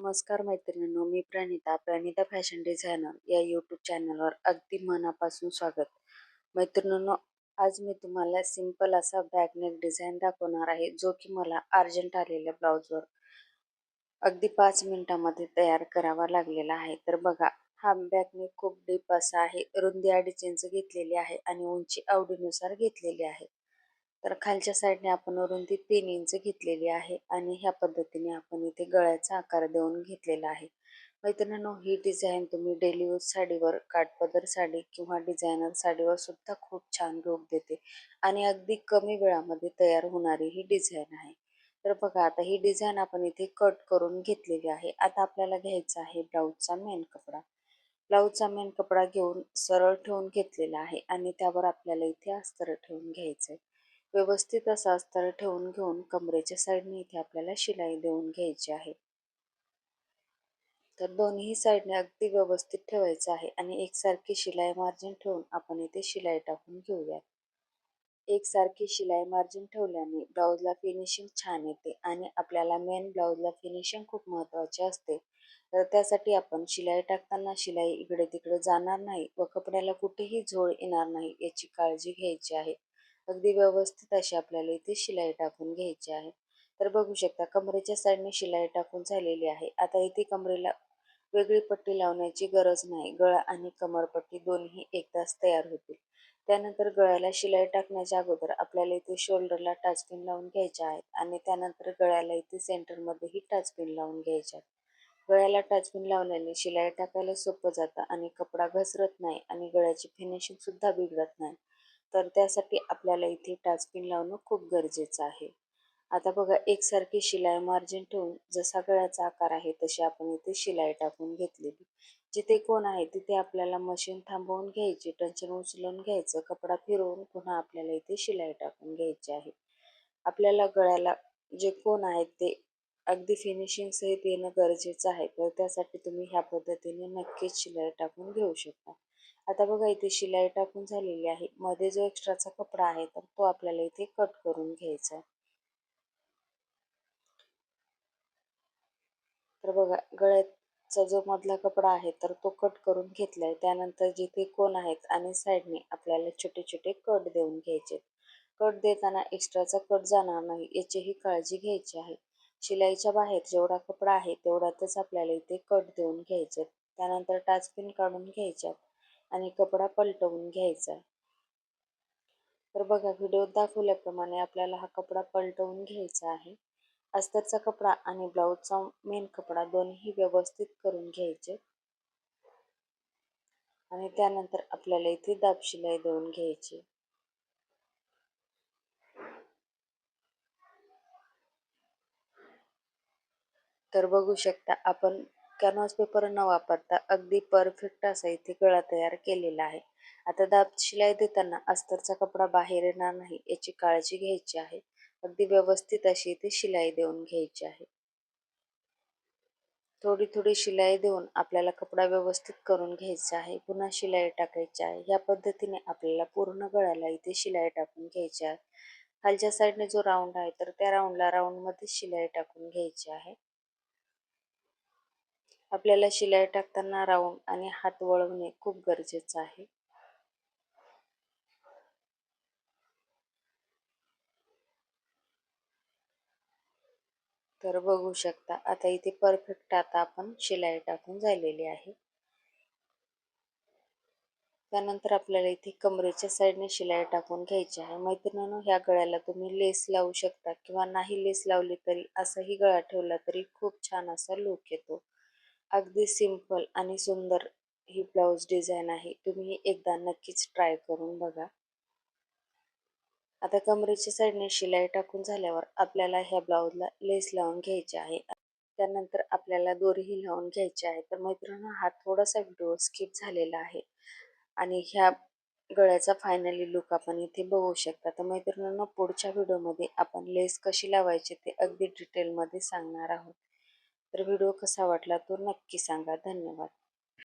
नमस्कार मैत्रिणींनो, मी Pranita fashion designer या यूट्यूब चॅनलवर अगदी मनापासून स्वागत. मैत्रिणींनो, आज मी तुम्हाला सिंपल असा बॅकनेक डिझाईन दाखवणार आहे, जो की मला अर्जंट आलेल्या ब्लाउजवर अगदी 5 मिनिटांमध्ये तयार करावा लागलेला आहे. तर बघा, हा बॅकनेक खूप डीप असा आहे. रुंदी 2.5 इंच घेतलेली आहे आणि उंची आवडीनुसार घेतलेली आहे. तर खालच्या साईडने आपण रुंदी 3 इंच घेतलेली आहे आणि ह्या पद्धतीने आपण इथे गळ्याचा आकार देऊन घेतलेला आहे. मैत्रिणींनो, ही डिझाईन तुम्ही डेली यूज साडीवर, काठपदर साडी किंवा डिझायनर साडीवर सुद्धा खूप छान लूक देते आणि अगदी कमी वेळामध्ये तयार होणारी ही डिझाईन आहे. तर बघा, आता ही डिझाईन आपण इथे कट करून घेतलेली आहे. आता आपल्याला घ्यायचा आहे ब्लाऊजचा मेन कपडा. ब्लाऊजचा मेन कपडा घेऊन सरळ ठेवून घेतलेला आहे आणि त्यावर आपल्याला इथे अस्तर ठेवून घ्यायचंय. व्यवस्थित असं अस्तर ठेवून घेऊन कमरेच्या साईडने इथे आपल्याला शिलाई देऊन घ्यायची आहे. तर दोन्ही साईडने अगदी व्यवस्थित ठेवायचं आहे आणि एकसारखी शिलाई मार्जिन ठेवून आपण इथे शिलाई टाकून घेऊया. एकसारखी शिलाई मार्जिन ठेवल्याने ब्लाऊजला फिनिशिंग छान येते आणि आपल्याला मेन ब्लाऊजला फिनिशिंग खूप महत्त्वाचे असते. तर त्यासाठी आपण शिलाई टाकताना शिलाई इकडे तिकडे जाणार नाही व कपड्याला कुठेही झोळ येणार नाही याची काळजी घ्यायची आहे. अगदी व्यवस्थित अशी आपल्याला इथे शिलाई टाकून घ्यायची आहे. तर बघू शकता, कमरेच्या साईडने शिलाई टाकून झालेली आहे. आता इथे कमरेला वेगळी पट्टी लावण्याची गरज नाही. गळा आणि कमरपट्टी दोन्ही एकदाच तयार होतील. त्यानंतर गळ्याला शिलाई टाकण्याच्या अगोदर आपल्याला इथे शोल्डरला टाचपिन लावून घ्यायच्या आहेत आणि त्यानंतर गळ्याला इथे सेंटरमध्येही टाचपिन लावून घ्यायच्या आहेत. गळ्याला टाचपिन लावल्याने शिलाई टाकायला सोपं जातं आणि कपडा घसरत नाही आणि गळ्याची फिनिशिंग सुद्धा बिघडत नाही. तर त्यासाठी आपल्याला इथे टाचपिन लावणं खूप गरजेचं आहे. आता बघा, एकसारखी शिलाई मार्जिन ठेवून जसा गळ्याचा आकार आहे तशी आपण इथे शिलाई टाकून घेतलेली. जिथे कोण आहे तिथे आपल्याला मशीन थांबवून घ्यायची, टंचन उचलून घ्यायचं, कपडा फिरवून पुन्हा आपल्याला इथे शिलाई टाकून घ्यायची आहे. आपल्याला गळ्याला जे कोण आहेत ते अगदी फिनिशिंग सहित येणं गरजेचं आहे. तर त्यासाठी तुम्ही ह्या पद्धतीने नक्कीच शिलाई टाकून घेऊ शकता. आता बघा, इथे शिलाई टाकून झालेली आहे. मध्ये जो एक्स्ट्राचा कपडा आहे तर तो आपल्याला इथे कट करून घ्यायचा आहे. तर बघा, गळ्याचा जो मधला कपडा आहे तर तो कट करून घेतलाय. त्यानंतर जिथे कोण आहेत आणि साईडने आपल्याला छोटे छोटे कट देऊन घ्यायचे. कट देताना एक्स्ट्राचा कट जाणार नाही याचीही काळजी घ्यायची आहे. शिलाईच्या बाहेर जेवढा कपडा आहे तेवढ्यातच आपल्याला इथे कट देऊन घ्यायचे. त्यानंतर टाचपिन काढून घ्यायच्यात आणि कपडा पलटवून घ्यायचा. तर बघा, व्हिडिओत दाखवल्याप्रमाणे आपल्याला हा कपडा पलटवून घ्यायचा आहे. अस्तरचा कपडा आणि ब्लाऊजचा मेन कपडा दोन्ही व्यवस्थित करून घ्यायचे आणि त्यानंतर आपल्याला इथे दाब शिलाई देऊन घ्यायची. तर बघू शकता, आपण कॅनव्हास पेपर न वापरता अगदी परफेक्ट असा इथे गळा तयार केलेला आहे. आता दाब शिलाई देताना अस्तरचा कपडा बाहेर येणार नाही याची काळजी घ्यायची आहे. अगदी व्यवस्थित अशी इथे शिलाई देऊन घ्यायची आहे. थोडी थोडी शिलाई देऊन आपल्याला कपडा व्यवस्थित करून घ्यायचा आहे. पुन्हा शिलाई टाकायची आहे. या पद्धतीने आपल्याला पूर्ण गळ्याला इथे शिलाई टाकून घ्यायची आहे. खालच्या साईडने जो राऊंड आहे तर त्या राऊंडमध्ये शिलाई टाकून घ्यायची आहे. आपल्याला शिलाई टाकताना राऊंड आणि हात वळवणे खूप गरजेचं आहे. तर बघू शकता, आता इथे परफेक्ट आता आपण शिलाई टाकून झालेली आहे. त्यानंतर आपल्याला इथे कमरेच्या साईडने शिलाई टाकून घ्यायची आहे. मैत्रिणींनो, ह्या गळ्याला तुम्ही लेस लावू शकता किंवा नाही लेस लावली तरी असाही गळा ठेवला तरी खूप छान असा लुक येतो. अगदी सिंपल आणि सुंदर ही ब्लाऊज डिझाईन आहे. तुम्ही एकदा नक्कीच ट्राय करून बघा. आता कमरेच्या साईडने शिलाई टाकून झाल्यावर आपल्याला ह्या ब्लाऊजला लेस लावून घ्यायची आहे. त्यानंतर आपल्याला दोरीही लावून घ्यायची आहे. तर मैत्रिणींनो, हा थोडासा व्हिडिओ स्किप झालेला आहे आणि ह्या गळ्याचा फायनली लुक आपण इथे बघू शकता. तर मैत्रिणींनो, पुढच्या व्हिडिओमध्ये आपण लेस कशी लावायची ते अगदी डिटेलमध्ये सांगणार आहोत. तर व्हिडिओ कसा वाटला तो नक्की सांगा. धन्यवाद.